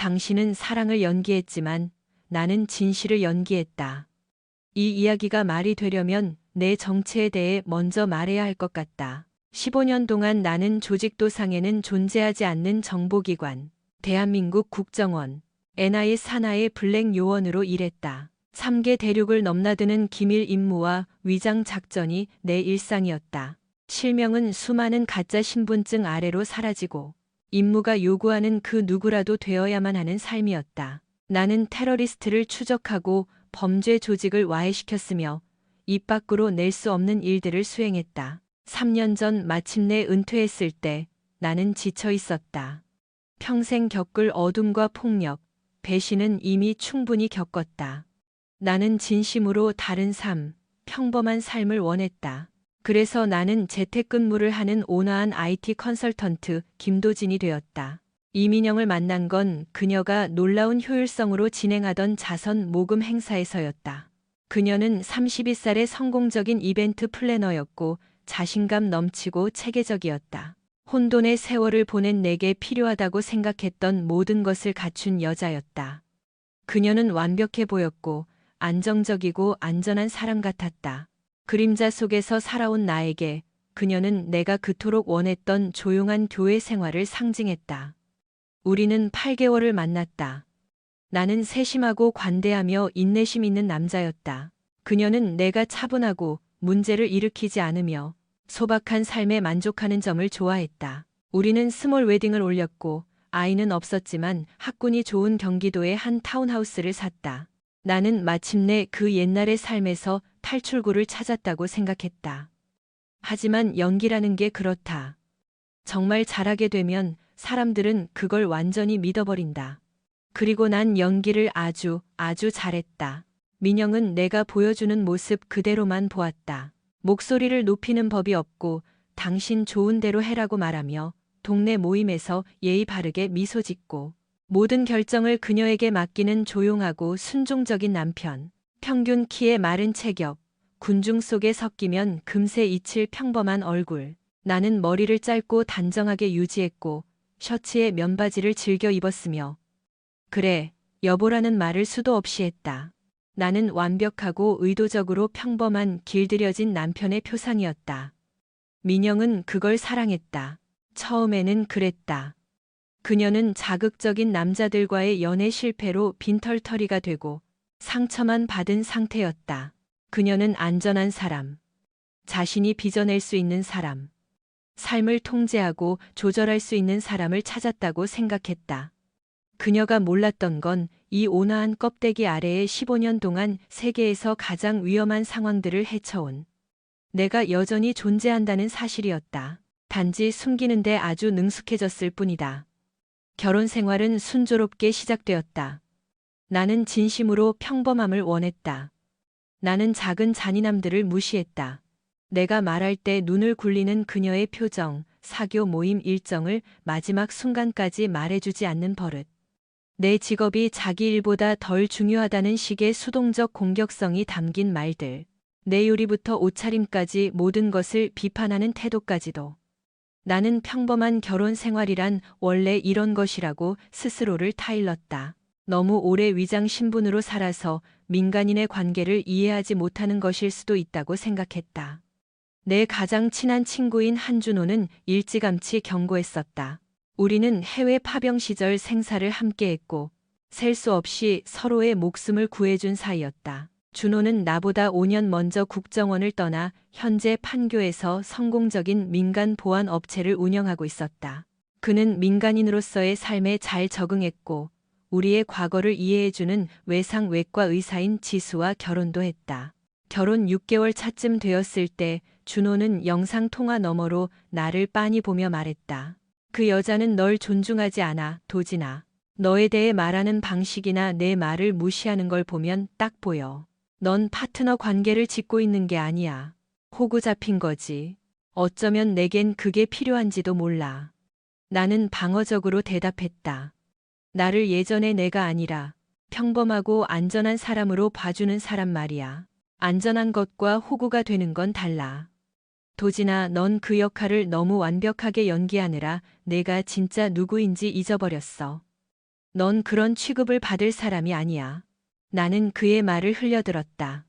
당신은 사랑을 연기했지만 나는 진실을 연기했다. 이 이야기가 말이 되려면 내 정체에 대해 먼저 말해야 할 것 같다. 15년 동안 나는 조직도 상에는 존재하지 않는 정보기관, 대한민국 국정원, NIS 산하의 블랙 요원으로 일했다. 3개 대륙을 넘나드는 기밀 임무와 위장 작전이 내 일상이었다. 실명은 수많은 가짜 신분증 아래로 사라지고 임무가 요구하는 그 누구라도 되어야만 하는 삶이었다. 나는 테러리스트를 추적하고 범죄 조직을 와해시켰으며 입 밖으로 낼 수 없는 일들을 수행했다. 3년 전 마침내 은퇴했을 때 나는 지쳐 있었다. 평생 겪을 어둠과 폭력, 배신은 이미 충분히 겪었다. 나는 진심으로 다른 삶, 평범한 삶을 원했다. 그래서 나는 재택근무를 하는 온화한 IT 컨설턴트 김도진이 되었다. 이민영을 만난 건 그녀가 놀라운 효율성으로 진행하던 자선 모금 행사에서였다. 그녀는 32살의 성공적인 이벤트 플래너였고 자신감 넘치고 체계적이었다. 혼돈의 세월을 보낸 내게 필요하다고 생각했던 모든 것을 갖춘 여자였다. 그녀는 완벽해 보였고 안정적이고 안전한 사람 같았다. 그림자 속에서 살아온 나에게 그녀는 내가 그토록 원했던 조용한 교회 생활을 상징했다. 우리는 8개월을 만났다. 나는 세심하고 관대하며 인내심 있는 남자였다. 그녀는 내가 차분하고 문제를 일으키지 않으며 소박한 삶에 만족하는 점을 좋아했다. 우리는 스몰 웨딩을 올렸고 아이는 없었지만 학군이 좋은 경기도의 한 타운하우스를 샀다. 나는 마침내 그 옛날의 삶에서 탈출구를 찾았다고 생각했다. 하지만 연기라는 게 그렇다. 정말 잘하게 되면 사람들은 그걸 완전히 믿어버린다. 그리고 난 연기를 아주 잘했다. 민영은 내가 보여주는 모습 그대로만 보았다. 목소리를 높이는 법이 없고 당신 좋은 대로 해라고 말하며 동네 모임에서 예의 바르게 미소 짓고 모든 결정을 그녀에게 맡기는 조용하고 순종적인 남편. 평균 키의 마른 체격, 군중 속에 섞이면 금세 잊힐 평범한 얼굴. 나는 머리를 짧고 단정하게 유지했고 셔츠에 면바지를 즐겨 입었으며 그래, 여보라는 말을 수도 없이 했다. 나는 완벽하고 의도적으로 평범한 길들여진 남편의 표상이었다. 민영은 그걸 사랑했다. 처음에는 그랬다. 그녀는 자극적인 남자들과의 연애 실패로 빈털터리가 되고 상처만 받은 상태였다. 그녀는 안전한 사람, 자신이 빚어낼 수 있는 사람, 삶을 통제하고 조절할 수 있는 사람을 찾았다고 생각했다. 그녀가 몰랐던 건 이 온화한 껍데기 아래에 15년 동안 세계에서 가장 위험한 상황들을 헤쳐온 내가 여전히 존재한다는 사실이었다. 단지 숨기는데 아주 능숙해졌을 뿐이다. 결혼 생활은 순조롭게 시작되었다. 나는 진심으로 평범함을 원했다. 나는 작은 잔인함들을 무시했다. 내가 말할 때 눈을 굴리는 그녀의 표정, 사교 모임 일정을 마지막 순간까지 말해주지 않는 버릇. 내 직업이 자기 일보다 덜 중요하다는 식의 수동적 공격성이 담긴 말들. 내 요리부터 옷차림까지 모든 것을 비판하는 태도까지도. 나는 평범한 결혼 생활이란 원래 이런 것이라고 스스로를 타일렀다. 너무 오래 위장 신분으로 살아서 민간인의 관계를 이해하지 못하는 것일 수도 있다고 생각했다. 내 가장 친한 친구인 한준호는 일찌감치 경고했었다. 우리는 해외 파병 시절 생사를 함께했고 셀 수 없이 서로의 목숨을 구해준 사이였다. 준호는 나보다 5년 먼저 국정원을 떠나 현재 판교에서 성공적인 민간 보안 업체를 운영하고 있었다. 그는 민간인으로서의 삶에 잘 적응했고 우리의 과거를 이해해주는 외상 외과 의사인 지수와 결혼도 했다. 결혼 6개월 차쯤 되었을 때 준호는 영상통화 너머로 나를 빤히 보며 말했다. 그 여자는 널 존중하지 않아, 도진아. 너에 대해 말하는 방식이나 내 말을 무시하는 걸 보면 딱 보여. 넌 파트너 관계를 짓고 있는 게 아니야. 호구 잡힌 거지. 어쩌면 내겐 그게 필요한지도 몰라. 나는 방어적으로 대답했다. 나를 예전의 내가 아니라 평범하고 안전한 사람으로 봐주는 사람 말이야. 안전한 것과 호구가 되는 건 달라. 도진아, 넌 그 역할을 너무 완벽하게 연기하느라 내가 진짜 누구인지 잊어버렸어. 넌 그런 취급을 받을 사람이 아니야. 나는 그의 말을 흘려들었다.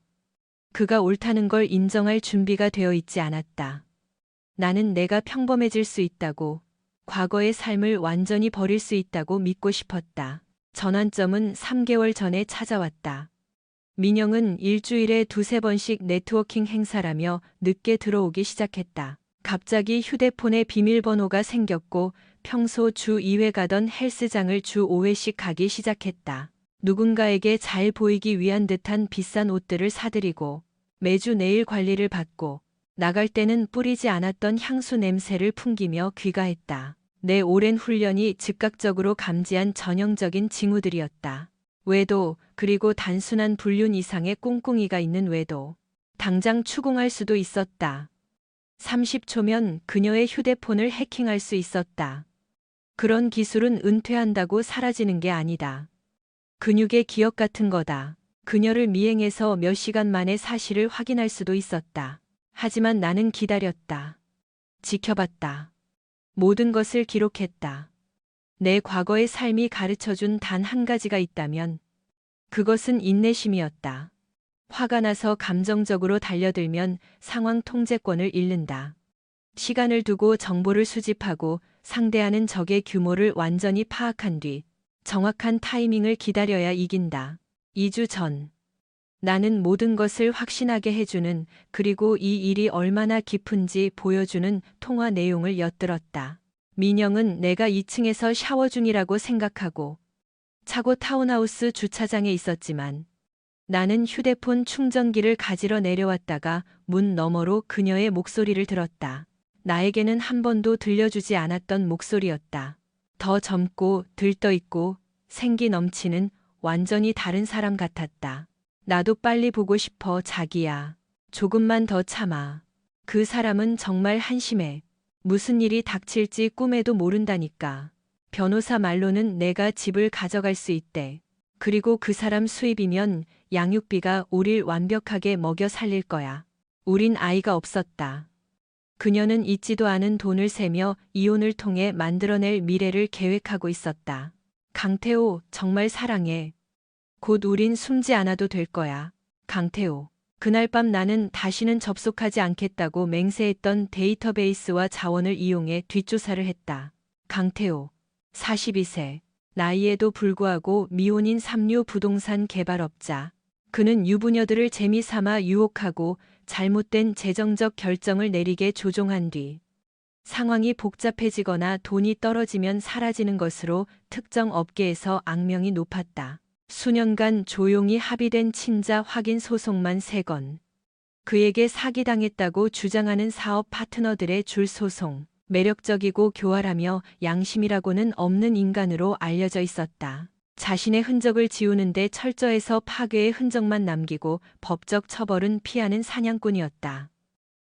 그가 옳다는 걸 인정할 준비가 되어 있지 않았다. 나는 내가 평범해질 수 있다고, 과거의 삶을 완전히 버릴 수 있다고 믿고 싶었다. 전환점은 3개월 전에 찾아왔다. 민영은 일주일에 2~3번씩 네트워킹 행사라며 늦게 들어오기 시작했다. 갑자기 휴대폰에 비밀번호가 생겼고 평소 주 2회 가던 헬스장을 주 5회씩 가기 시작했다. 누군가에게 잘 보이기 위한 듯한 비싼 옷들을 사들이고 매주 네일 관리를 받고 나갈 때는 뿌리지 않았던 향수 냄새를 풍기며 귀가했다. 내 오랜 훈련이 즉각적으로 감지한 전형적인 징후들이었다. 외도, 그리고 단순한 불륜 이상의 꿍꿍이가 있는 외도. 당장 추궁할 수도 있었다. 30초면 그녀의 휴대폰을 해킹할 수 있었다. 그런 기술은 은퇴한다고 사라지는 게 아니다. 근육의 기억 같은 거다. 그녀를 미행해서 몇 시간 만에 사실을 확인할 수도 있었다. 하지만 나는 기다렸다. 지켜봤다. 모든 것을 기록했다. 내 과거의 삶이 가르쳐준 단 한 가지가 있다면 그것은 인내심이었다. 화가 나서 감정적으로 달려들면 상황 통제권을 잃는다. 시간을 두고 정보를 수집하고 상대하는 적의 규모를 완전히 파악한 뒤 정확한 타이밍을 기다려야 이긴다. 2주 전. 나는 모든 것을 확신하게 해주는, 그리고 이 일이 얼마나 깊은지 보여주는 통화 내용을 엿들었다. 민영은 내가 2층에서 샤워 중이라고 생각하고 차고 타운하우스 주차장에 있었지만 나는 휴대폰 충전기를 가지러 내려왔다가 문 너머로 그녀의 목소리를 들었다. 나에게는 한 번도 들려주지 않았던 목소리였다. 더 젊고 들떠있고 생기 넘치는 완전히 다른 사람 같았다. 나도 빨리 보고 싶어, 자기야. 조금만 더 참아. 그 사람은 정말 한심해. 무슨 일이 닥칠지 꿈에도 모른다니까. 변호사 말로는 내가 집을 가져갈 수 있대. 그리고 그 사람 수입이면 양육비가 우릴 완벽하게 먹여 살릴 거야. 우린 아이가 없었다. 그녀는 있지도 않은 돈을 세며 이혼을 통해 만들어낼 미래를 계획하고 있었다. 강태호, 정말 사랑해. 곧 우린 숨지 않아도 될 거야. 강태호. 그날 밤 나는 다시는 접속하지 않겠다고 맹세했던 데이터베이스와 자원을 이용해 뒷조사를 했다. 강태호. 42세. 나이에도 불구하고 미혼인 삼류 부동산 개발업자. 그는 유부녀들을 재미삼아 유혹하고 잘못된 재정적 결정을 내리게 조종한 뒤 상황이 복잡해지거나 돈이 떨어지면 사라지는 것으로 특정 업계에서 악명이 높았다. 수년간 조용히 합의된 친자 확인 소송만 3건. 그에게 사기당했다고 주장하는 사업 파트너들의 줄 소송. 매력적이고 교활하며 양심이라고는 없는 인간으로 알려져 있었다. 자신의 흔적을 지우는데 철저해서 파괴의 흔적만 남기고 법적 처벌은 피하는 사냥꾼이었다.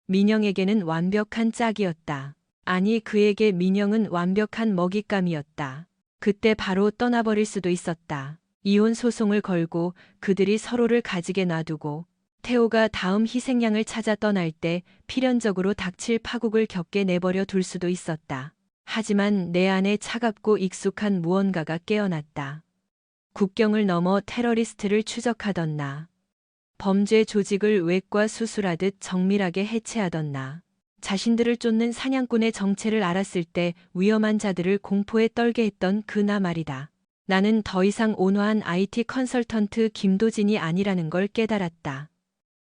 민영에게는 완벽한 짝이었다. 아니, 그에게 민영은 완벽한 먹잇감이었다. 그때 바로 떠나버릴 수도 있었다. 이혼 소송을 걸고 그들이 서로를 가지게 놔두고 태호가 다음 희생양을 찾아 떠날 때 필연적으로 닥칠 파국을 겪게 내버려 둘 수도 있었다. 하지만 내 안에 차갑고 익숙한 무언가가 깨어났다. 국경을 넘어 테러리스트를 추적하던 나. 범죄 조직을 외과 수술하듯 정밀하게 해체하던 나. 자신들을 쫓는 사냥꾼의 정체를 알았을 때 위험한 자들을 공포에 떨게 했던 그 나 말이다. 나는 더 이상 온화한 IT 컨설턴트 김도진이 아니라는 걸 깨달았다.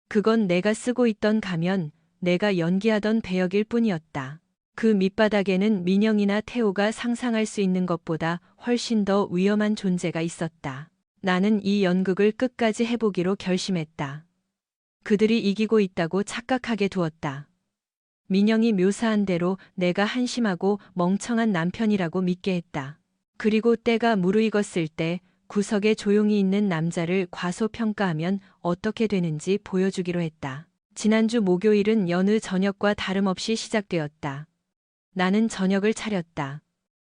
그건 내가 쓰고 있던 가면, 내가 연기하던 배역일 뿐이었다. 그 밑바닥에는 민영이나 태호가 상상할 수 있는 것보다 훨씬 더 위험한 존재가 있었다. 나는 이 연극을 끝까지 해보기로 결심했다. 그들이 이기고 있다고 착각하게 두었다. 민영이 묘사한 대로 내가 한심하고 멍청한 남편이라고 믿게 했다. 그리고 때가 무르익었을 때 구석에 조용히 있는 남자를 과소평가하면 어떻게 되는지 보여주기로 했다. 지난주 목요일은 여느 저녁과 다름없이 시작되었다. 나는 저녁을 차렸다.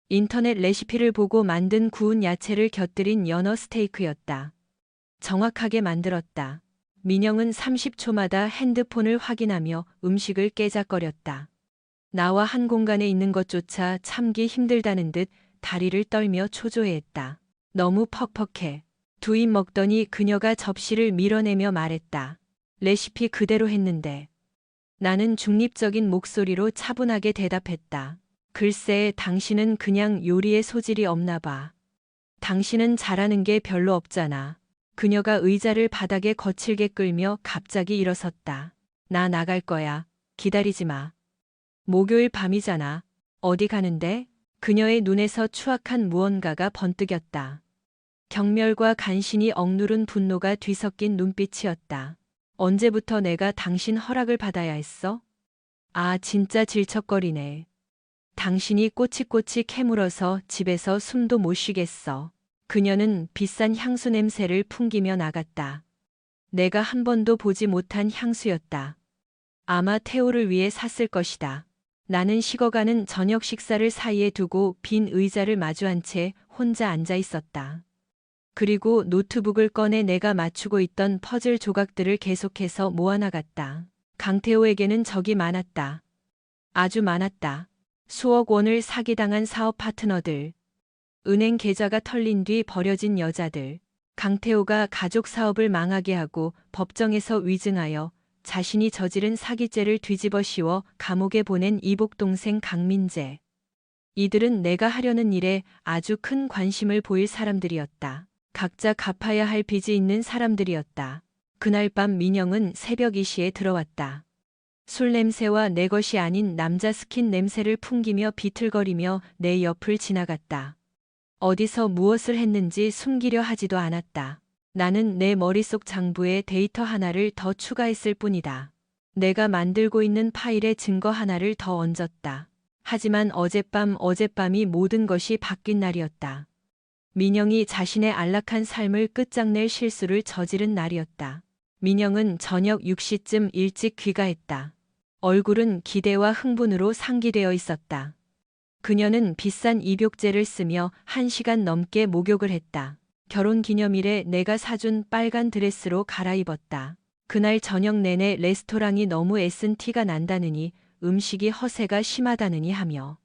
인터넷 레시피를 보고 만든 구운 야채를 곁들인 연어 스테이크였다. 정확하게 만들었다. 민영은 30초마다 핸드폰을 확인하며 음식을 깨작거렸다. 나와 한 공간에 있는 것조차 참기 힘들다는 듯 다리를 떨며 초조해했다. 너무 퍽퍽해. 두 입 먹더니 그녀가 접시를 밀어내며 말했다. 레시피 그대로 했는데. 나는 중립적인 목소리로 차분하게 대답했다. 글쎄, 당신은 그냥 요리에 소질이 없나 봐. 당신은 잘하는 게 별로 없잖아. 그녀가 의자를 바닥에 거칠게 끌며 갑자기 일어섰다. 나 나갈 거야. 기다리지 마. 목요일 밤이잖아. 어디 가는데? 그녀의 눈에서 추악한 무언가가 번뜩였다. 경멸과 간신히 억누른 분노가 뒤섞인 눈빛이었다. 언제부터 내가 당신 허락을 받아야 했어? 아, 진짜 질척거리네. 당신이 꼬치꼬치 캐물어서 집에서 숨도 못 쉬겠어. 그녀는 비싼 향수 냄새를 풍기며 나갔다. 내가 한 번도 보지 못한 향수였다. 아마 태호를 위해 샀을 것이다. 나는 식어가는 저녁 식사를 사이에 두고 빈 의자를 마주한 채 혼자 앉아 있었다. 그리고 노트북을 꺼내 내가 맞추고 있던 퍼즐 조각들을 계속해서 모아나갔다. 강태호에게는 적이 많았다. 아주 많았다. 수억 원을 사기당한 사업 파트너들. 은행 계좌가 털린 뒤 버려진 여자들. 강태호가 가족 사업을 망하게 하고 법정에서 위증하여 자신이 저지른 사기죄를 뒤집어 씌워 감옥에 보낸 이복 동생 강민재. 이들은 내가 하려는 일에 아주 큰 관심을 보일 사람들이었다. 각자 갚아야 할 빚이 있는 사람들이었다. 그날 밤 민영은 새벽 2시에 들어왔다. 술 냄새와 내 것이 아닌 남자 스킨 냄새를 풍기며 비틀거리며 내 옆을 지나갔다. 어디서 무엇을 했는지 숨기려 하지도 않았다. 나는 내 머릿속 장부에 데이터 하나를 더 추가했을 뿐이다. 내가 만들고 있는 파일에 증거 하나를 더 얹었다. 하지만 어젯밤이 모든 것이 바뀐 날이었다. 민영이 자신의 안락한 삶을 끝장낼 실수를 저지른 날이었다. 민영은 저녁 6시쯤 일찍 귀가했다. 얼굴은 기대와 흥분으로 상기되어 있었다. 그녀는 비싼 입욕제를 쓰며 1시간 넘게 목욕을 했다. 결혼기념일에 내가 사준 빨간 드레스로 갈아입었다. 그날 저녁 내내 레스토랑이 너무 애쓴 티가 난다느니 음식이 허세가 심하다느니 하며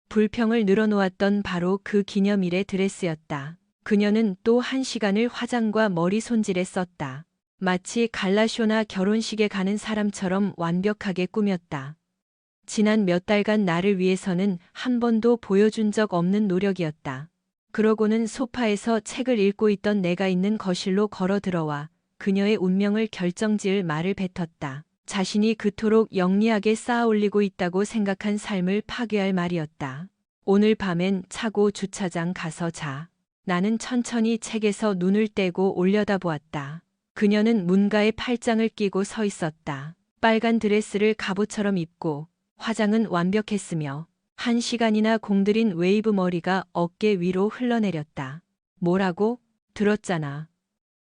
불평을 늘어놓았던 바로 그 기념일의 드레스였다. 그녀는 또 1시간을 화장과 머리 손질에 썼다. 마치 갈라쇼나 결혼식에 가는 사람처럼 완벽하게 꾸몄다. 지난 몇 달간 나를 위해서는 한 번도 보여준 적 없는 노력이었다. 그러고는 소파에서 책을 읽고 있던 내가 있는 거실로 걸어 들어와 그녀의 운명을 결정지을 말을 뱉었다. 자신이 그토록 영리하게 쌓아 올리고 있다고 생각한 삶을 파괴할 말이었다. 오늘 밤엔 차고 주차장 가서 자. 나는 천천히 책에서 눈을 떼고 올려다보았다. 그녀는 문가에 팔짱을 끼고 서 있었다. 빨간 드레스를 갑옷처럼 입고 화장은 완벽했으며 1시간이나 공들인 웨이브 머리가 어깨 위로 흘러내렸다. 뭐라고? 들었잖아.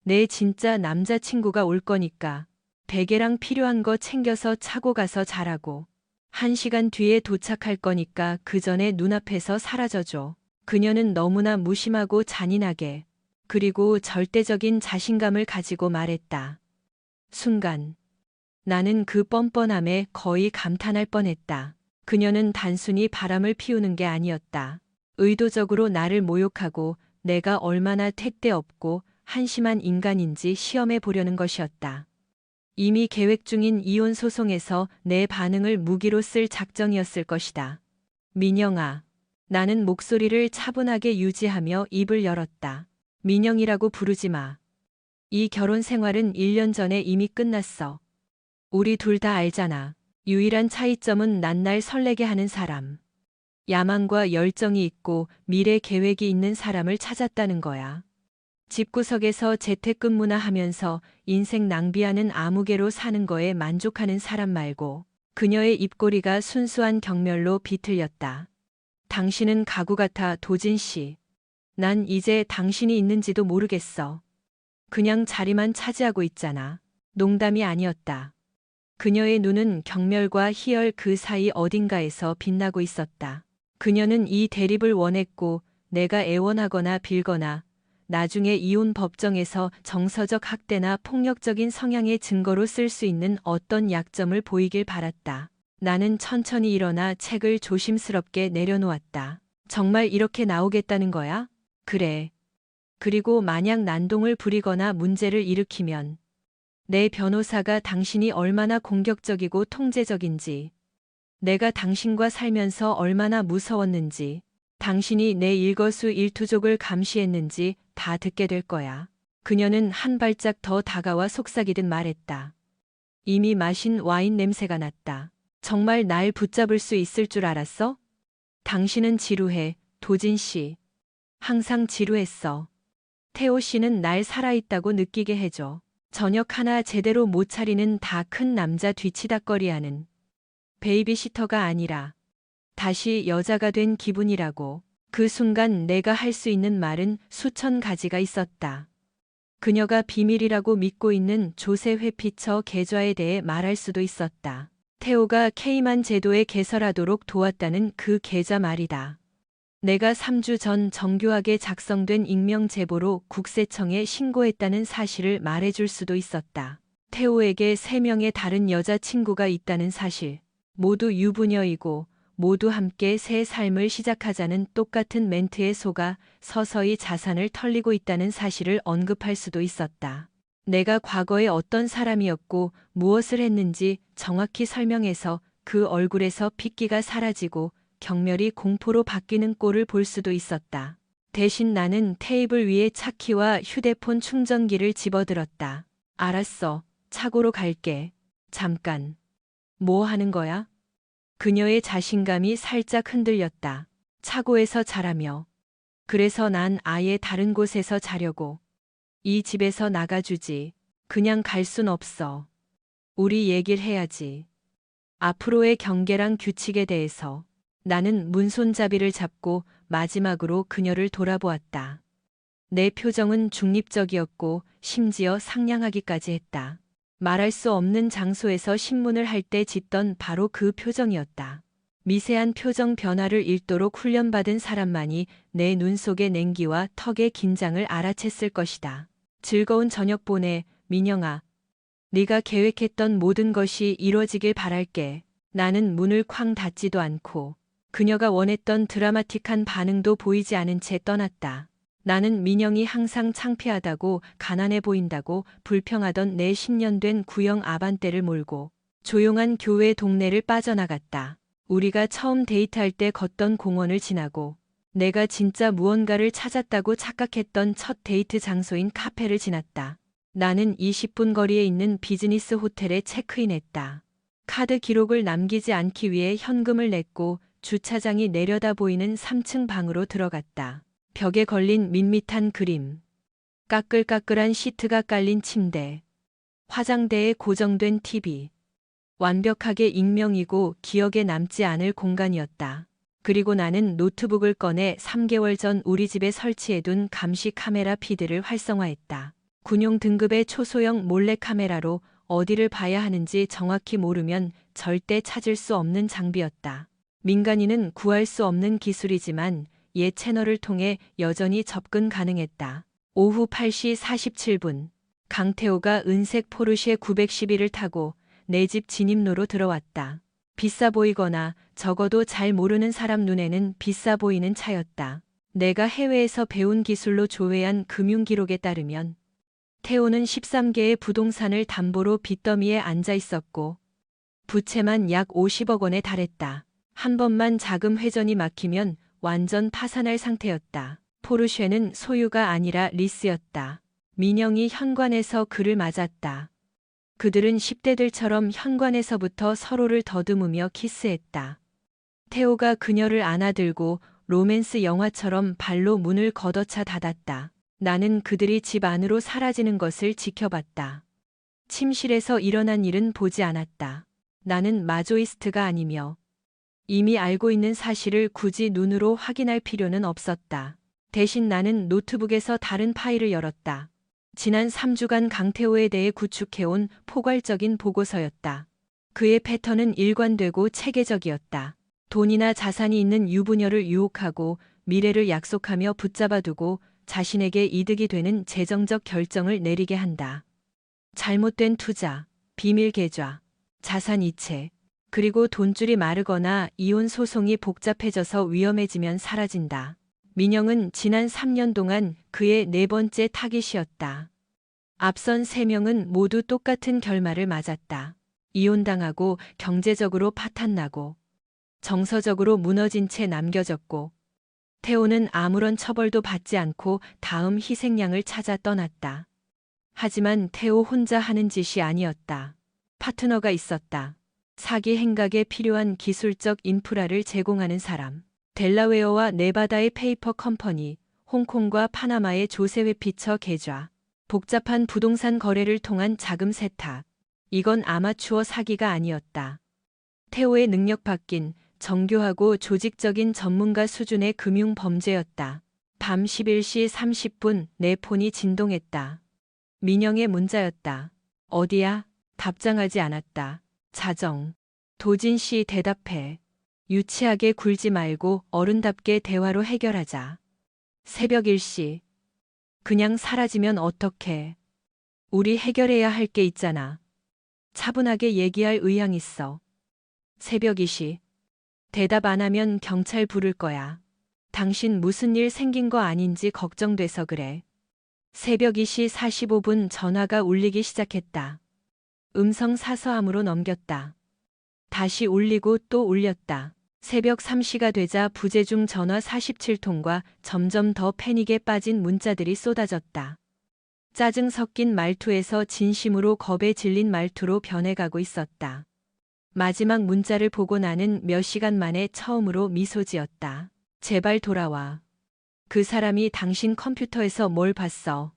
내 진짜 남자친구가 올 거니까 베개랑 필요한 거 챙겨서 차고 가서 자라고. 1시간 뒤에 도착할 거니까 그 전에 눈앞에서 사라져줘. 그녀는 너무나 무심하고 잔인하게 그리고 절대적인 자신감을 가지고 말했다. 순간 나는 그 뻔뻔함에 거의 감탄할 뻔했다. 그녀는 단순히 바람을 피우는 게 아니었다. 의도적으로 나를 모욕하고 내가 얼마나 택대 없고 한심한 인간인지 시험해 보려는 것이었다. 이미 계획 중인 이혼 소송에서 내 반응을 무기로 쓸 작정이었을 것이다. 민영아. 나는 목소리를 차분하게 유지하며 입을 열었다. 민영이라고 부르지 마. 이 결혼 생활은 1년 전에 이미 끝났어. 우리 둘 다 알잖아. 유일한 차이점은 난 날 설레게 하는 사람. 야망과 열정이 있고 미래 계획이 있는 사람을 찾았다는 거야. 집구석에서 재택근무나 하면서 인생 낭비하는 아무개로 사는 거에 만족하는 사람 말고. 그녀의 입꼬리가 순수한 경멸로 비틀렸다. 당신은 가구 같아, 도진 씨. 난 이제 당신이 있는지도 모르겠어. 그냥 자리만 차지하고 있잖아. 농담이 아니었다. 그녀의 눈은 경멸과 희열 그 사이 어딘가에서 빛나고 있었다. 그녀는 이 대립을 원했고 내가 애원하거나 빌거나 나중에 이혼 법정에서 정서적 학대나 폭력적인 성향의 증거로 쓸 수 있는 어떤 약점을 보이길 바랐다. 나는 천천히 일어나 책을 조심스럽게 내려놓았다. 정말 이렇게 나오겠다는 거야? 그래. 그리고 만약 난동을 부리거나 문제를 일으키면 내 변호사가 당신이 얼마나 공격적이고 통제적인지, 내가 당신과 살면서 얼마나 무서웠는지, 당신이 내 일거수일투족을 감시했는지 다 듣게 될 거야. 그녀는 한 발짝 더 다가와 속삭이듯 말했다. 이미 마신 와인 냄새가 났다. 정말 날 붙잡을 수 있을 줄 알았어? 당신은 지루해, 도진 씨. 항상 지루했어. 태호 씨는 날 살아있다고 느끼게 해줘. 저녁 하나 제대로 못 차리는 다 큰 남자 뒤치다꺼리하는 베이비시터가 아니라 다시 여자가 된 기분이라고. 그 순간 내가 할 수 있는 말은 수천 가지가 있었다. 그녀가 비밀이라고 믿고 있는 조세 회피처 계좌에 대해 말할 수도 있었다. 태호가 케이만 제도에 개설하도록 도왔다는 그 계좌 말이다. 내가 3주 전 정교하게 작성된 익명 제보로 국세청에 신고했다는 사실을 말해줄 수도 있었다. 태호에게 3명의 다른 여자친구가 있다는 사실. 모두 유부녀이고 모두 함께 새 삶을 시작하자는 똑같은 멘트에 속아 서서히 자산을 털리고 있다는 사실을 언급할 수도 있었다. 내가 과거에 어떤 사람이었고 무엇을 했는지 정확히 설명해서 그 얼굴에서 핏기가 사라지고 경멸이 공포로 바뀌는 꼴을 볼 수도 있었다. 대신 나는 테이블 위에 차키와 휴대폰 충전기를 집어들었다. 알았어. 차고로 갈게. 잠깐. 뭐 하는 거야? 그녀의 자신감이 살짝 흔들렸다. 차고에서 자라며. 그래서 난 아예 다른 곳에서 자려고. 이 집에서 나가주지. 그냥 갈 순 없어. 우리 얘기를 해야지. 앞으로의 경계랑 규칙에 대해서. 나는 문손잡이를 잡고 마지막으로 그녀를 돌아보았다. 내 표정은 중립적이었고 심지어 상냥하기까지 했다. 말할 수 없는 장소에서 신문을 할 때 짓던 바로 그 표정이었다. 미세한 표정 변화를 읽도록 훈련받은 사람만이 내 눈 속의 냉기와 턱의 긴장을 알아챘을 것이다. 즐거운 저녁 보내, 민영아. 네가 계획했던 모든 것이 이루어지길 바랄게. 나는 문을 쾅 닫지도 않고 그녀가 원했던 드라마틱한 반응도 보이지 않은 채 떠났다. 나는 민영이 항상 창피하다고 가난해 보인다고 불평하던 내 10년 된 구형 아반떼를 몰고 조용한 교회 동네를 빠져나갔다. 우리가 처음 데이트할 때 걷던 공원을 지나고 내가 진짜 무언가를 찾았다고 착각했던 첫 데이트 장소인 카페를 지났다. 나는 20분 거리에 있는 비즈니스 호텔에 체크인했다. 카드 기록을 남기지 않기 위해 현금을 냈고 주차장이 내려다 보이는 3층 방으로 들어갔다. 벽에 걸린 밋밋한 그림, 까끌까끌한 시트가 깔린 침대, 화장대에 고정된 TV. 완벽하게 익명이고 기억에 남지 않을 공간이었다. 그리고 나는 노트북을 꺼내 3개월 전 우리 집에 설치해둔 감시 카메라 피드를 활성화했다. 군용 등급의 초소형 몰래카메라로 어디를 봐야 하는지 정확히 모르면 절대 찾을 수 없는 장비였다. 민간인은 구할 수 없는 기술이지만 옛 채널을 통해 여전히 접근 가능했다. 오후 8시 47분. 강태호가 은색 포르쉐 911을 타고 내 집 진입로로 들어왔다. 비싸 보이거나 적어도 잘 모르는 사람 눈에는 비싸 보이는 차였다. 내가 해외에서 배운 기술로 조회한 금융기록에 따르면 태호는 13개의 부동산을 담보로 빚더미에 앉아 있었고 부채만 약 50억 원에 달했다. 한 번만 자금 회전이 막히면 완전 파산할 상태였다. 포르쉐는 소유가 아니라 리스였다. 민영이 현관에서 그를 맞았다. 그들은 10대들처럼 현관에서부터 서로를 더듬으며 키스했다. 태호가 그녀를 안아들고 로맨스 영화처럼 발로 문을 걷어차 닫았다. 나는 그들이 집 안으로 사라지는 것을 지켜봤다. 침실에서 일어난 일은 보지 않았다. 나는 마조이스트가 아니며 이미 알고 있는 사실을 굳이 눈으로 확인할 필요는 없었다. 대신 나는 노트북에서 다른 파일을 열었다. 지난 3주간 강태호에 대해 구축해온 포괄적인 보고서였다. 그의 패턴은 일관되고 체계적이었다. 돈이나 자산이 있는 유부녀를 유혹하고 미래를 약속하며 붙잡아두고 자신에게 이득이 되는 재정적 결정을 내리게 한다. 잘못된 투자, 비밀 계좌, 자산 이체, 그리고 돈줄이 마르거나 이혼 소송이 복잡해져서 위험해지면 사라진다. 민영은 지난 3년 동안 그의 네 번째 타깃이었다. 앞선 3명은 모두 똑같은 결말을 맞았다. 이혼당하고 경제적으로 파탄나고 정서적으로 무너진 채 남겨졌고, 태호는 아무런 처벌도 받지 않고 다음 희생양을 찾아 떠났다. 하지만 태호 혼자 하는 짓이 아니었다. 파트너가 있었다. 사기 행각에 필요한 기술적 인프라를 제공하는 사람. 델라웨어와 네바다의 페이퍼 컴퍼니, 홍콩과 파나마의 조세회피처 계좌, 복잡한 부동산 거래를 통한 자금 세탁. 이건 아마추어 사기가 아니었다. 태호의 능력 바뀐 정교하고 조직적인 전문가 수준의 금융 범죄였다. 밤 11시 30분 내 폰이 진동했다. 민영의 문자였다. 어디야? 답장하지 않았다. 자정. 도진 씨 대답해. 유치하게 굴지 말고 어른답게 대화로 해결하자. 새벽 1시. 그냥 사라지면 어떡해. 우리 해결해야 할 게 있잖아. 차분하게 얘기할 의향 있어. 새벽 2시. 대답 안 하면 경찰 부를 거야. 당신 무슨 일 생긴 거 아닌지 걱정돼서 그래. 새벽 2시 45분 전화가 울리기 시작했다. 음성 사서함으로 넘겼다. 다시 울리고 또 울렸다. 새벽 3시가 되자 부재중 전화 47통과 점점 더 패닉에 빠진 문자들이 쏟아졌다. 짜증 섞인 말투에서 진심으로 겁에 질린 말투로 변해가고 있었다. 마지막 문자를 보고 나는 몇 시간 만에 처음으로 미소 지었다. 제발 돌아와. 그 사람이 당신 컴퓨터에서 뭘 봤어.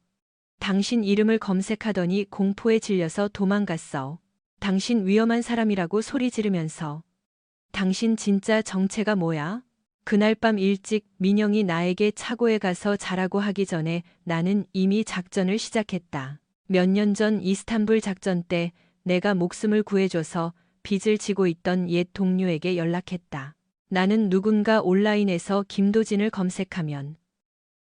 당신 이름을 검색하더니 공포에 질려서 도망갔어. 당신 위험한 사람이라고 소리 지르면서. 당신 진짜 정체가 뭐야? 그날 밤 일찍 민영이 나에게 차고에 가서 자라고 하기 전에 나는 이미 작전을 시작했다. 몇 년 전 이스탄불 작전 때 내가 목숨을 구해줘서 빚을 지고 있던 옛 동료에게 연락했다. 나는 누군가 온라인에서 김도진을 검색하면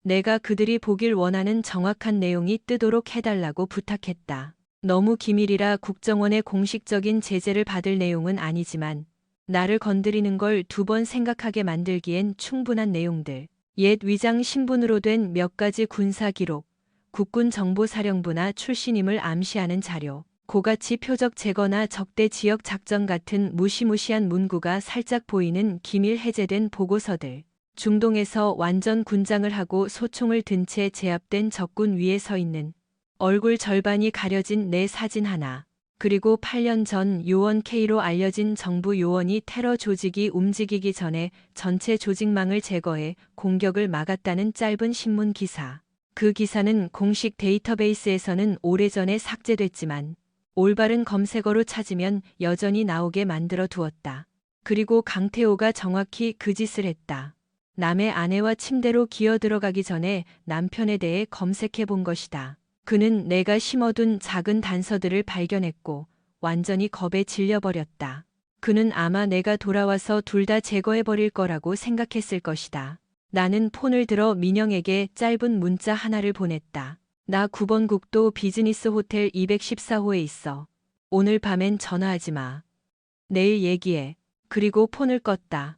내가 그들이 보길 원하는 정확한 내용이 뜨도록 해달라고 부탁했다. 너무 기밀이라 국정원의 공식적인 제재를 받을 내용은 아니지만 나를 건드리는 걸 2번 생각하게 만들기엔 충분한 내용들. 옛 위장 신분으로 된 몇 가지 군사 기록, 국군정보사령부나 출신임을 암시하는 자료, 고가치 표적 제거나 적대 지역 작전 같은 무시무시한 문구가 살짝 보이는 기밀 해제된 보고서들. 중동에서 완전 군장을 하고 소총을 든 채 제압된 적군 위에 서 있는 얼굴 절반이 가려진 내 사진 하나. 그리고 8년 전 요원 K로 알려진 정부 요원이 테러 조직이 움직이기 전에 전체 조직망을 제거해 공격을 막았다는 짧은 신문 기사. 그 기사는 공식 데이터베이스에서는 오래전에 삭제됐지만 올바른 검색어로 찾으면 여전히 나오게 만들어 두었다. 그리고 강태호가 정확히 그 짓을 했다. 남의 아내와 침대로 기어 들어가기 전에 남편에 대해 검색해 본 것이다. 그는 내가 심어둔 작은 단서들을 발견했고 완전히 겁에 질려버렸다. 그는 아마 내가 돌아와서 둘 다 제거해버릴 거라고 생각했을 것이다. 나는 폰을 들어 민영에게 짧은 문자 하나를 보냈다. 나 9번 국도 비즈니스 호텔 214호에 있어. 오늘 밤엔 전화하지 마. 내일 얘기해. 그리고 폰을 껐다.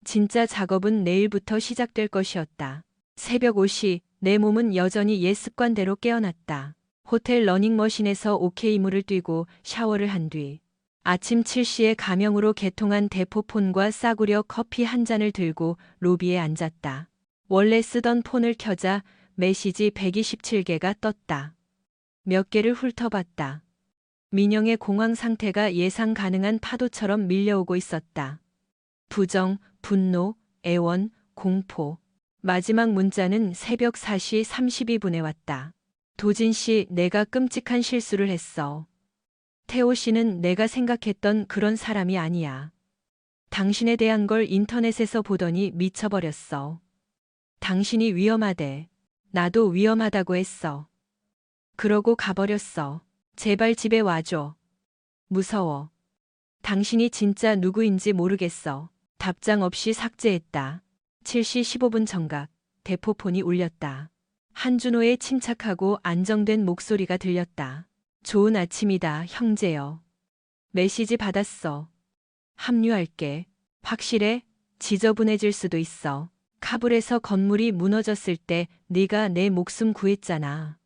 진짜 작업은 내일부터 시작될 것이었다. 새벽 5시 내 몸은 여전히 옛 습관대로 깨어났다. 호텔 러닝머신에서 오케이물을 뛰고 샤워를 한 뒤 아침 7시에 가명으로 개통한 대포폰과 싸구려 커피 한 잔을 들고 로비에 앉았다. 원래 쓰던 폰을 켜자 메시지 127개가 떴다. 몇 개를 훑어봤다. 민영의 공황 상태가 예상 가능한 파도처럼 밀려오고 있었다. 부정, 분노, 애원, 공포. 마지막 문자는 새벽 4시 32분에 왔다. 도진 씨, 내가 끔찍한 실수를 했어. 태호 씨는 내가 생각했던 그런 사람이 아니야. 당신에 대한 걸 인터넷에서 보더니 미쳐버렸어. 당신이 위험하대. 나도 위험하다고 했어. 그러고 가버렸어. 제발 집에 와줘. 무서워. 당신이 진짜 누구인지 모르겠어. 답장 없이 삭제했다. 7시 15분 정각, 대포폰이 울렸다. 한준호의 침착하고 안정된 목소리가 들렸다. 좋은 아침이다, 형제여. 메시지 받았어. 합류할게. 확실해? 지저분해질 수도 있어. 카불에서 건물이 무너졌을 때 네가 내 목숨 구했잖아.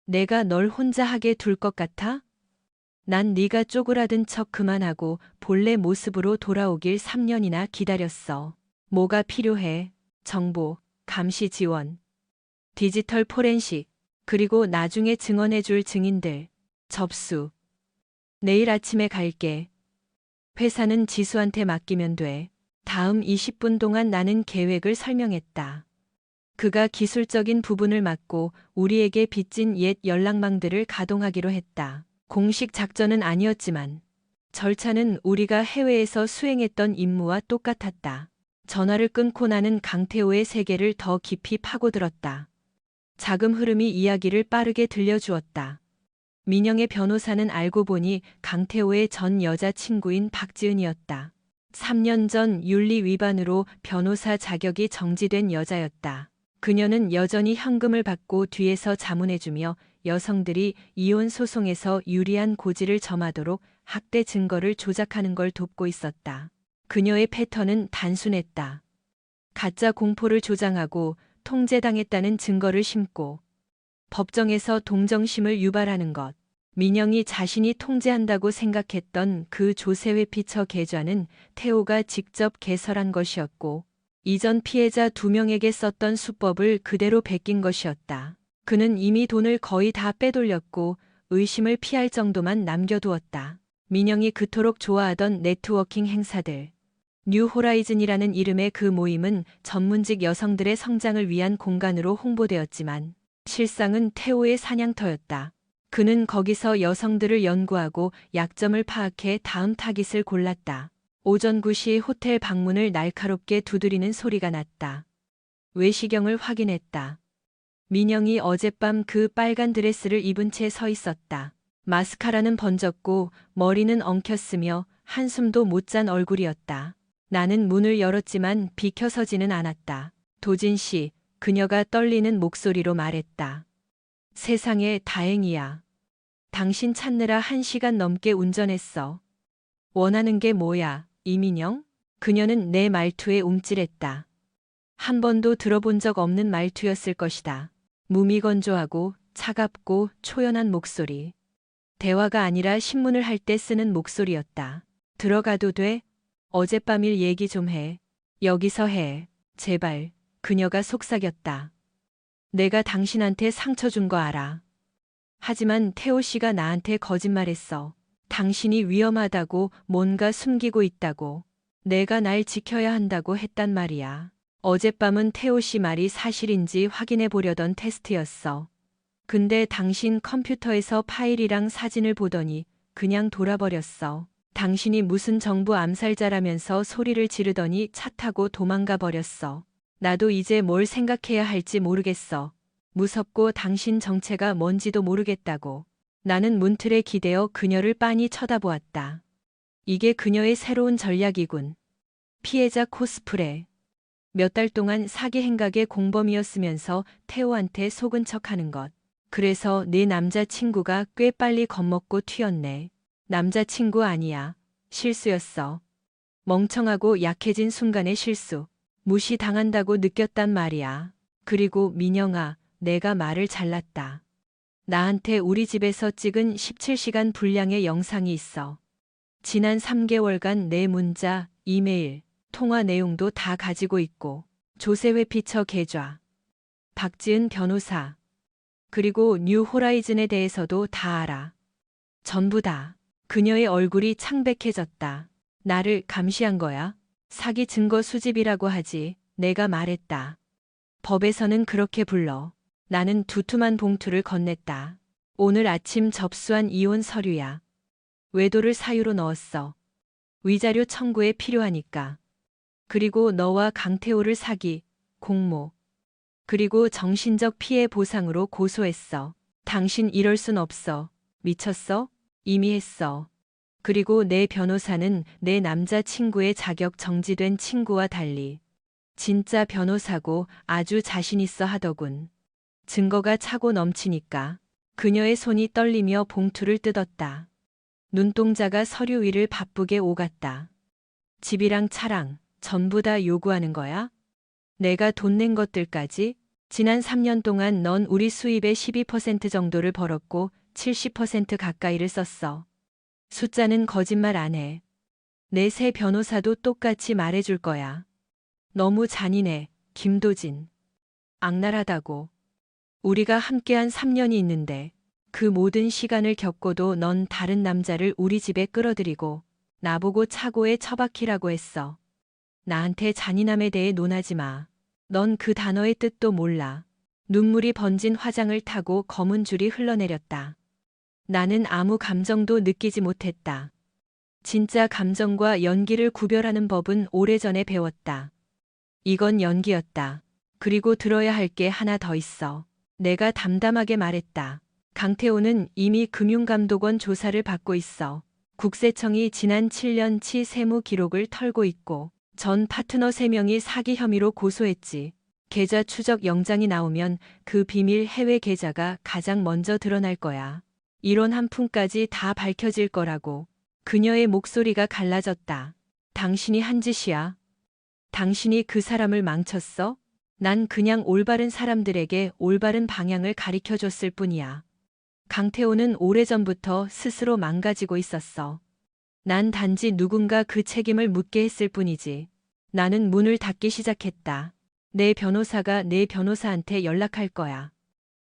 내가 널 혼자 하게 둘 것 같아? 난 네가 쪼그라든 척 그만하고 본래 모습으로 돌아오길 3년이나 기다렸어. 뭐가 필요해? 정보, 감시 지원, 디지털 포렌식, 그리고 나중에 증언해줄 증인들. 접수. 내일 아침에 갈게. 회사는 지수한테 맡기면 돼. 다음 20분 동안 나는 계획을 설명했다. 그가 기술적인 부분을 맡고 우리에게 빚진 옛 연락망들을 가동하기로 했다. 공식 작전은 아니었지만 절차는 우리가 해외에서 수행했던 임무와 똑같았다. 전화를 끊고 나는 강태호의 세계를 더 깊이 파고들었다. 자금 흐름이 이야기를 빠르게 들려주었다. 민영의 변호사는 알고 보니 강태호의 전 여자친구인 박지은이었다. 3년 전 윤리 위반으로 변호사 자격이 정지된 여자였다. 그녀는 여전히 현금을 받고 뒤에서 자문해주며 여성들이 이혼 소송에서 유리한 고지를 점하도록 학대 증거를 조작하는 걸 돕고 있었다. 그녀의 패턴은 단순했다. 가짜 공포를 조장하고 통제당했다는 증거를 심고 법정에서 동정심을 유발하는 것. 민영이 자신이 통제한다고 생각했던 그 조세회 피처 계좌는 태호가 직접 개설한 것이었고 이전 피해자 2명에게 썼던 수법을 그대로 베낀 것이었다. 그는 이미 돈을 거의 다 빼돌렸고 의심을 피할 정도만 남겨두었다. 민영이 그토록 좋아하던 네트워킹 행사들. 뉴 호라이즌이라는 이름의 그 모임은 전문직 여성들의 성장을 위한 공간으로 홍보되었지만 실상은 태호의 사냥터였다. 그는 거기서 여성들을 연구하고 약점을 파악해 다음 타깃을 골랐다. 오전 9시 호텔 방문을 날카롭게 두드리는 소리가 났다. 외시경을 확인했다. 민영이 어젯밤 그 빨간 드레스를 입은 채 서 있었다. 마스카라는 번졌고 머리는 엉켰으며 한숨도 못 잔 얼굴이었다. 나는 문을 열었지만 비켜서지는 않았다. 도진 씨, 그녀가 떨리는 목소리로 말했다. 세상에 다행이야. 당신 찾느라 1시간 넘게 운전했어. 원하는 게 뭐야, 이민영? 그녀는 내 말투에 움찔했다. 한 번도 들어본 적 없는 말투였을 것이다. 무미건조하고 차갑고 초연한 목소리. 대화가 아니라 신문을 할 때 쓰는 목소리였다. 들어가도 돼? 어젯밤 일 얘기 좀 해. 여기서 해. 제발. 그녀가 속삭였다. 내가 당신한테 상처 준 거 알아. 하지만 태호 씨가 나한테 거짓말했어. 당신이 위험하다고 뭔가 숨기고 있다고. 내가 날 지켜야 한다고 했단 말이야. 어젯밤은 태호 씨 말이 사실인지 확인해 보려던 테스트였어. 근데 당신 컴퓨터에서 파일이랑 사진을 보더니 그냥 돌아버렸어. 당신이 무슨 정부 암살자라면서 소리를 지르더니 차 타고 도망가 버렸어. 나도 이제 뭘 생각해야 할지 모르겠어. 무섭고 당신 정체가 뭔지도 모르겠다고. 나는 문틀에 기대어 그녀를 빤히 쳐다보았다. 이게 그녀의 새로운 전략이군. 피해자 코스프레. 몇 달 동안 사기 행각의 공범이었으면서 태호한테 속은 척하는 것. 그래서 네 남자친구가 꽤 빨리 겁먹고 튀었네. 남자친구 아니야. 실수였어. 멍청하고 약해진 순간의 실수. 무시당한다고 느꼈단 말이야. 그리고 민영아, 내가 말을 잘랐다. 나한테 우리 집에서 찍은 17시간 분량의 영상이 있어. 지난 3개월간 내 문자, 이메일, 통화 내용도 다 가지고 있고 조세회 피처 계좌, 박지은 변호사, 그리고 뉴 호라이즌에 대해서도 다 알아. 전부 다. 그녀의 얼굴이 창백해졌다. 나를 감시한 거야? 사기 증거 수집이라고 하지. 내가 말했다. 법에서는 그렇게 불러. 나는 두툼한 봉투를 건넸다. 오늘 아침 접수한 이혼 서류야. 외도를 사유로 넣었어. 위자료 청구에 필요하니까. 그리고 너와 강태호를 사기, 공모, 그리고 정신적 피해 보상으로 고소했어. 당신 이럴 순 없어. 미쳤어? 이미 했어. 그리고 내 변호사는 내 남자친구의 자격 정지된 친구와 달리 진짜 변호사고 아주 자신 있어 하더군. 증거가 차고 넘치니까. 그녀의 손이 떨리며 봉투를 뜯었다. 눈동자가 서류 위를 바쁘게 오갔다. 집이랑 차랑 전부 다 요구하는 거야? 내가 돈 낸 것들까지? 지난 3년 동안 넌 우리 수입의 12% 정도를 벌었고 70% 가까이를 썼어. 숫자는 거짓말 안 해. 내 새 변호사도 똑같이 말해줄 거야. 너무 잔인해, 김도진. 악랄하다고. 우리가 함께한 3년이 있는데 그 모든 시간을 겪고도 넌 다른 남자를 우리 집에 끌어들이고 나보고 차고에 처박히라고 했어. 나한테 잔인함에 대해 논하지 마. 넌 그 단어의 뜻도 몰라. 눈물이 번진 화장을 타고 검은 줄이 흘러내렸다. 나는 아무 감정도 느끼지 못했다. 진짜 감정과 연기를 구별하는 법은 오래전에 배웠다. 이건 연기였다. 그리고 들어야 할 게 하나 더 있어. 내가 담담하게 말했다. 강태호는 이미 금융감독원 조사를 받고 있어. 국세청이 지난 7년치 세무 기록을 털고 있고 전 파트너 3명이 사기 혐의로 고소했지. 계좌 추적 영장이 나오면 그 비밀 해외 계좌가 가장 먼저 드러날 거야. 이론 한 푼까지 다 밝혀질 거라고. 그녀의 목소리가 갈라졌다. 당신이 한 짓이야. 당신이 그 사람을 망쳤어? 난 그냥 올바른 사람들에게 올바른 방향을 가리켜줬을 뿐이야. 강태호는 오래전부터 스스로 망가지고 있었어. 난 단지 누군가 그 책임을 묻게 했을 뿐이지. 나는 문을 닫기 시작했다. 내 변호사가 내 변호사한테 연락할 거야.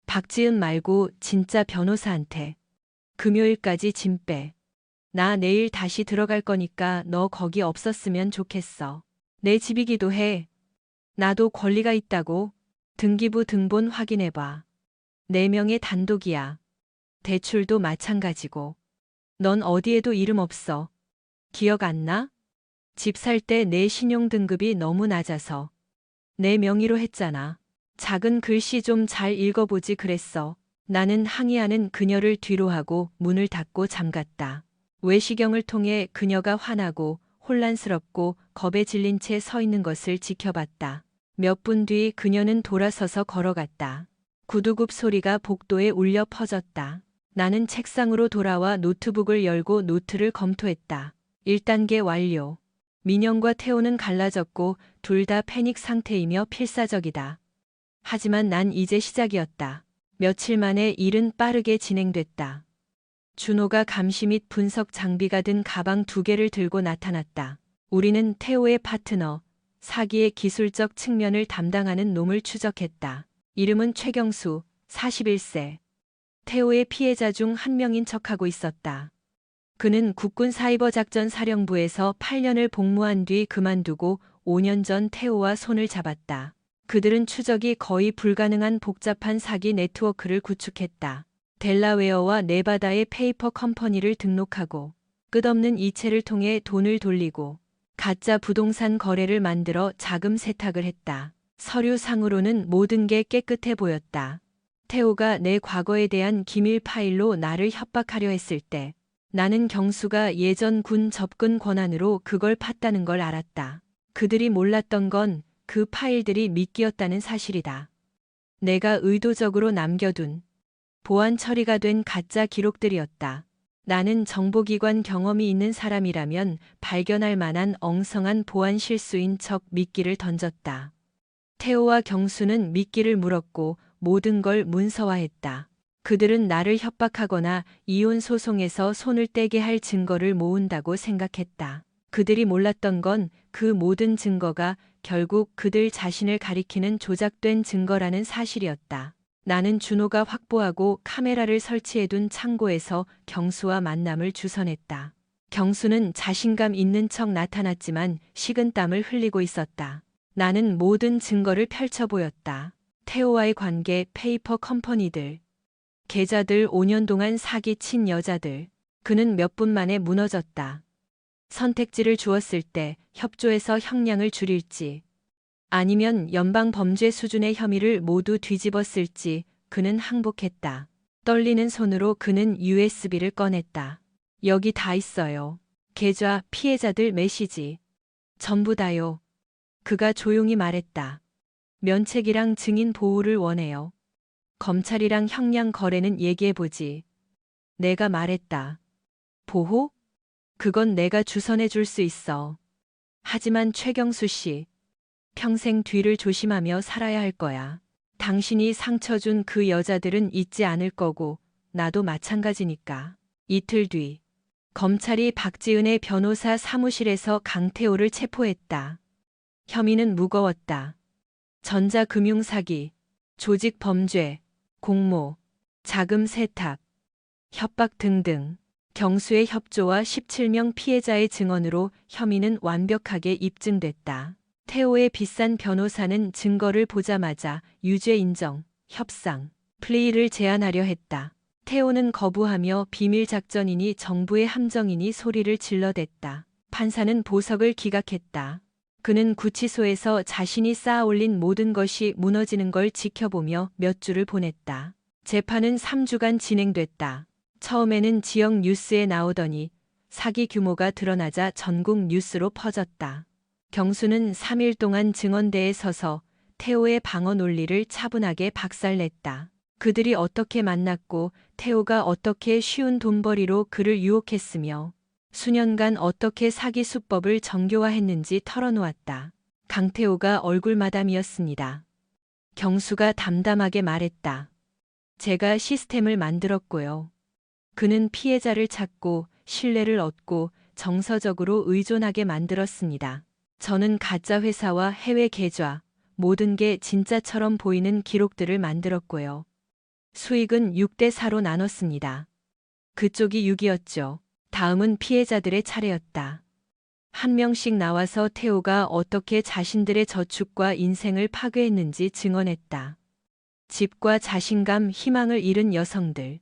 박지은 말고 진짜 변호사한테. 금요일까지 짐 빼. 나 내일 다시 들어갈 거니까 너 거기 없었으면 좋겠어. 내 집이기도 해. 나도 권리가 있다고. 등기부 등본 확인해봐. 4명의 단독이야. 대출도 마찬가지고. 넌 어디에도 이름 없어. 기억 안 나? 집 살 때 내 신용등급이 너무 낮아서. 내 명의로 했잖아. 작은 글씨 좀 잘 읽어보지 그랬어. 나는 항의하는 그녀를 뒤로하고 문을 닫고 잠갔다. 외시경을 통해 그녀가 화나고 혼란스럽고 겁에 질린 채 서 있는 것을 지켜봤다. 몇 분 뒤 그녀는 돌아서서 걸어갔다. 구두굽 소리가 복도에 울려 퍼졌다. 나는 책상으로 돌아와 노트북을 열고 노트를 검토했다. 1단계 완료. 민영과 태호는 갈라졌고 둘 다 패닉 상태이며 필사적이다. 하지만 난 이제 시작이었다. 며칠 만에 일은 빠르게 진행됐다. 준호가 감시 및 분석 장비가 든 가방 2개를 들고 나타났다. 우리는 태호의 파트너, 사기의 기술적 측면을 담당하는 놈을 추적했다. 이름은 최경수, 41세. 태호의 피해자 중 한 명인 척하고 있었다. 그는 국군 사이버작전 사령부에서 8년을 복무한 뒤 그만두고 5년 전 태호와 손을 잡았다. 그들은 추적이 거의 불가능한 복잡한 사기 네트워크를 구축했다. 델라웨어와 네바다의 페이퍼 컴퍼니를 등록하고 끝없는 이체를 통해 돈을 돌리고 가짜 부동산 거래를 만들어 자금 세탁을 했다. 서류상으로는 모든 게 깨끗해 보였다. 태호가 내 과거에 대한 기밀 파일로 나를 협박하려 했을 때 나는 경수가 예전 군 접근 권한으로 그걸 팠다는 걸 알았다. 그들이 몰랐던 건 그 파일들이 미끼였다는 사실이다. 내가 의도적으로 남겨둔 보안 처리가 된 가짜 기록들이었다. 나는 정보기관 경험이 있는 사람이라면 발견할 만한 엉성한 보안 실수인 척 미끼를 던졌다. 태호와 경수는 미끼를 물었고 모든 걸 문서화했다. 그들은 나를 협박하거나 이혼 소송에서 손을 떼게 할 증거를 모은다고 생각했다. 그들이 몰랐던 건 그 모든 증거가 결국 그들 자신을 가리키는 조작된 증거라는 사실이었다. 나는 준호가 확보하고 카메라를 설치해둔 창고에서 경수와 만남을 주선했다. 경수는 자신감 있는 척 나타났지만 식은땀을 흘리고 있었다. 나는 모든 증거를 펼쳐 보였다. 태호와의 관계, 페이퍼 컴퍼니들, 계좌들, 5년 동안 사기친 여자들. 그는 몇 분 만에 무너졌다. 선택지를 주었을 때 협조해서 형량을 줄일지 아니면 연방 범죄 수준의 혐의를 모두 뒤집었을지 그는 항복했다. 떨리는 손으로 그는 USB를 꺼냈다. 여기 다 있어요. 계좌, 피해자들 메시지. 전부 다요. 그가 조용히 말했다. 면책이랑 증인 보호를 원해요. 검찰이랑 형량 거래는 얘기해보지. 내가 말했다. 보호? 그건 내가 주선해 줄 수 있어. 하지만 최경수 씨, 평생 뒤를 조심하며 살아야 할 거야. 당신이 상처 준 그 여자들은 잊지 않을 거고 나도 마찬가지니까. 이틀 뒤 검찰이 박지은의 변호사 사무실에서 강태호를 체포했다. 혐의는 무거웠다. 전자금융 사기, 조직 범죄, 공모, 자금 세탁, 협박 등등. 경수의 협조와 17명 피해자의 증언으로 혐의는 완벽하게 입증됐다. 태호의 비싼 변호사는 증거를 보자마자 유죄 인정, 협상, 플리를 제안하려 했다. 태호는 거부하며 비밀 작전이니 정부의 함정이니 소리를 질러댔다. 판사는 보석을 기각했다. 그는 구치소에서 자신이 쌓아올린 모든 것이 무너지는 걸 지켜보며 몇 주를 보냈다. 재판은 3주간 진행됐다. 처음에는 지역 뉴스에 나오더니 사기 규모가 드러나자 전국 뉴스로 퍼졌다. 경수는 3일 동안 증언대에 서서 태호의 방어 논리를 차분하게 박살냈다. 그들이 어떻게 만났고 태호가 어떻게 쉬운 돈벌이로 그를 유혹했으며 수년간 어떻게 사기 수법을 정교화했는지 털어놓았다. 강태호가 얼굴마담이었습니다. 경수가 담담하게 말했다. 제가 시스템을 만들었고요. 그는 피해자를 찾고 신뢰를 얻고 정서적으로 의존하게 만들었습니다. 저는 가짜 회사와 해외 계좌, 모든 게 진짜처럼 보이는 기록들을 만들었고요. 수익은 6대 4로 나눴습니다. 그쪽이 6이었죠. 다음은 피해자들의 차례였다. 한 명씩 나와서 태호가 어떻게 자신들의 저축과 인생을 파괴했는지 증언했다. 집과 자신감, 희망을 잃은 여성들.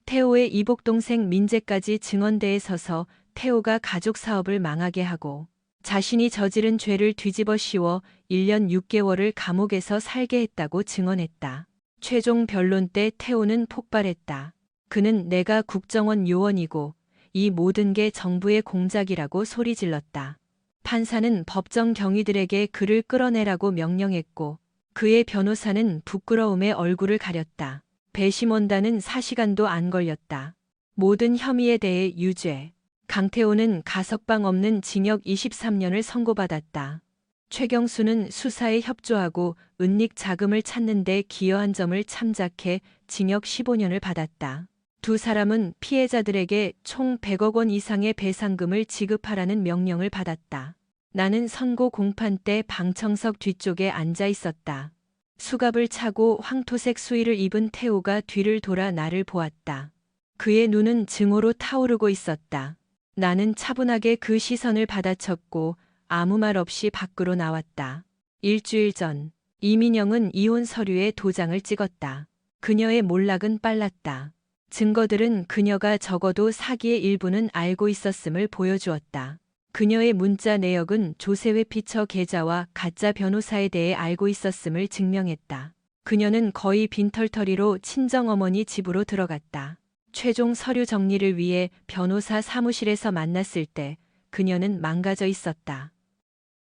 태호의 이복동생 민재까지 증언대에 서서 태호가 가족 사업을 망하게 하고 자신이 저지른 죄를 뒤집어 씌워 1년 6개월을 감옥에서 살게 했다고 증언했다. 최종 변론 때 태호는 폭발했다. 그는 내가 국정원 요원이고 이 모든 게 정부의 공작이라고 소리질렀다. 판사는 법정 경위들에게 그를 끌어내라고 명령했고 그의 변호사는 부끄러움에 얼굴을 가렸다. 배심원단은 4시간도 안 걸렸다. 모든 혐의에 대해 유죄. 강태호는 가석방 없는 징역 23년을 선고받았다. 최경수는 수사에 협조하고 은닉 자금을 찾는 데 기여한 점을 참작해 징역 15년을 받았다. 두 사람은 피해자들에게 총 100억 원 이상의 배상금을 지급하라는 명령을 받았다. 나는 선고 공판 때 방청석 뒤쪽에 앉아 있었다. 수갑을 차고 황토색 수의를 입은 태호가 뒤를 돌아 나를 보았다. 그의 눈은 증오로 타오르고 있었다. 나는 차분하게 그 시선을 받아쳤고 아무 말 없이 밖으로 나왔다. 일주일 전 이민영은 이혼 서류에 도장을 찍었다. 그녀의 몰락은 빨랐다. 증거들은 그녀가 적어도 사기의 일부는 알고 있었음을 보여주었다. 그녀의 문자 내역은 조세회 피처 계좌와 가짜 변호사에 대해 알고 있었음을 증명했다. 그녀는 거의 빈털터리로 친정어머니 집으로 들어갔다. 최종 서류 정리를 위해 변호사 사무실에서 만났을 때 그녀는 망가져 있었다.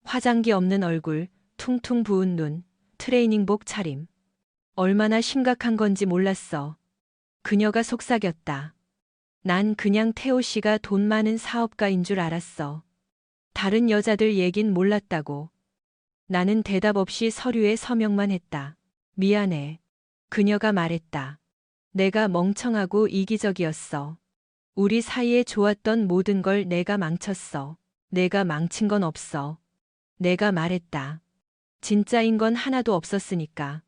화장기 없는 얼굴, 퉁퉁 부은 눈, 트레이닝복 차림. 얼마나 심각한 건지 몰랐어. 그녀가 속삭였다. 난 그냥 태호 씨가 돈 많은 사업가인 줄 알았어. 다른 여자들 얘긴 몰랐다고. 나는 대답 없이 서류에 서명만 했다. 미안해. 그녀가 말했다. 내가 멍청하고 이기적이었어. 우리 사이에 좋았던 모든 걸 내가 망쳤어. 내가 망친 건 없어. 내가 말했다. 진짜인 건 하나도 없었으니까.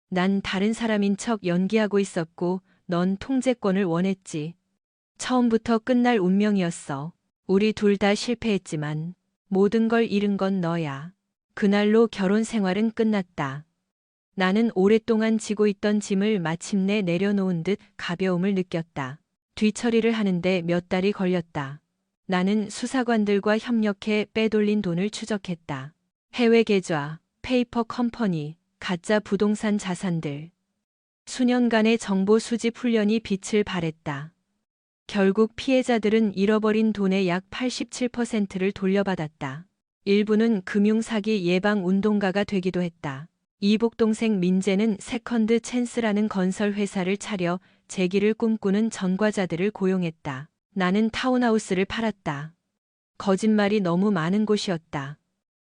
난 다른 사람인 척 연기하고 있었고 넌 통제권을 원했지. 처음부터 끝날 운명이었어. 우리 둘 다 실패했지만 모든 걸 잃은 건 너야. 그날로 결혼 생활은 끝났다. 나는 오랫동안 지고 있던 짐을 마침내 내려놓은 듯 가벼움을 느꼈다. 뒤처리를 하는데 몇 달이 걸렸다. 나는 수사관들과 협력해 빼돌린 돈을 추적했다. 해외 계좌, 페이퍼 컴퍼니, 가짜 부동산 자산들. 수년간의 정보 수집 훈련이 빛을 발했다. 결국 피해자들은 잃어버린 돈의 약 87%를 돌려받았다. 일부는 금융사기 예방 운동가가 되기도 했다. 이복동생 민재는 세컨드 찬스라는 건설 회사를 차려 재기를 꿈꾸는 전과자들을 고용했다. 나는 타운하우스를 팔았다. 거짓말이 너무 많은 곳이었다.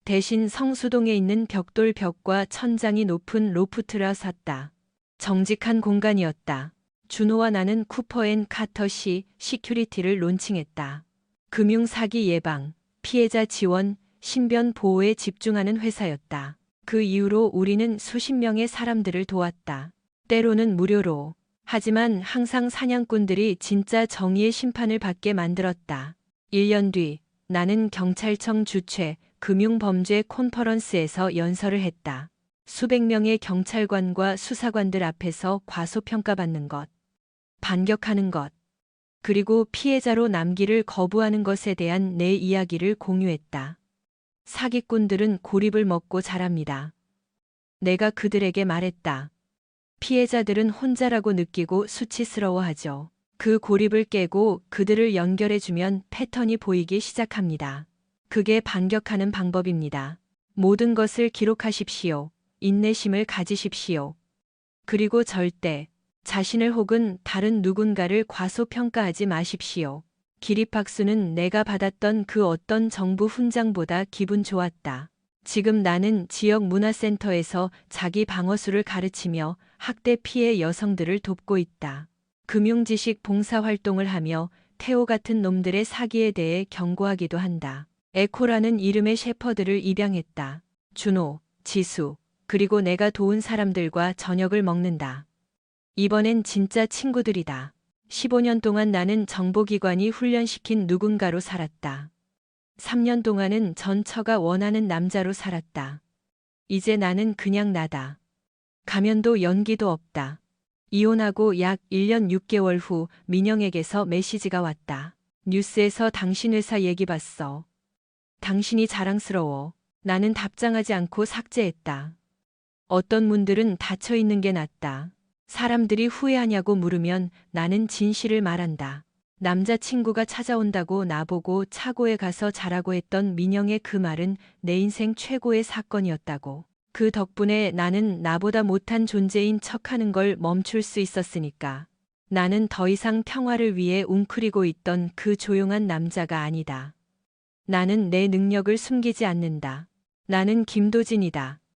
대신 성수동에 있는 벽돌 벽과 천장이 높은 로프트라 샀다. 정직한 공간이었다. 준호와 나는 쿠퍼 앤 카터시 시큐리티를 론칭했다. 금융 사기 예방, 피해자 지원, 신변 보호에 집중하는 회사였다. 그 이후로 우리는 수십 명의 사람들을 도왔다. 때로는 무료로. 하지만 항상 사냥꾼들이 진짜 정의의 심판을 받게 만들었다. 1년 뒤 나는 경찰청 주최 금융범죄 콘퍼런스에서 연설을 했다. 수백 명의 경찰관과 수사관들 앞에서 과소평가받는 것, 반격하는 것, 그리고 피해자로 남기를 거부하는 것에 대한 내 이야기를 공유했다. 사기꾼들은 고립을 먹고 자랍니다. 내가 그들에게 말했다. 피해자들은 혼자라고 느끼고 수치스러워하죠. 그 고립을 깨고 그들을 연결해주면 패턴이 보이기 시작합니다. 그게 반격하는 방법입니다. 모든 것을 기록하십시오. 인내심을 가지십시오. 그리고 절대 자신을 혹은 다른 누군가를 과소평가하지 마십시오. 기립박수는 내가 받았던 그 어떤 정부 훈장보다 기분 좋았다. 지금 나는 지역 문화센터에서 자기 방어술을 가르치며 학대 피해 여성들을 돕고 있다. 금융지식 봉사활동을 하며 태오 같은 놈들의 사기에 대해 경고하기도 한다. 에코라는 이름의 셰퍼드를 입양했다. 준호, 지수, 그리고 내가 도운 사람들과 저녁을 먹는다. 이번엔 진짜 친구들이다. 15년 동안 나는 정보기관이 훈련시킨 누군가로 살았다. 3년 동안은 전 처가 원하는 남자로 살았다. 이제 나는 그냥 나다. 가면도 연기도 없다. 이혼하고 약 1년 6개월 후 민영에게서 메시지가 왔다. 뉴스에서 당신 회사 얘기 봤어. 당신이 자랑스러워. 나는 답장하지 않고 삭제했다. 어떤 문들은 닫혀 있는 게 낫다. 사람들이 후회하냐고 물으면 나는 진실을 말한다. 남자친구가 찾아온다고 나보고 차고에 가서 자라고 했던 민영의 그 말은 내 인생 최고의 사건이었다고. 그 덕분에 나는 나보다 못한 존재인 척하는 걸 멈출 수 있었으니까. 나는 더 이상 평화를 위해 웅크리고 있던 그 조용한 남자가 아니다. 나는 내 능력을 숨기지 않는다. 나는 김도진이다.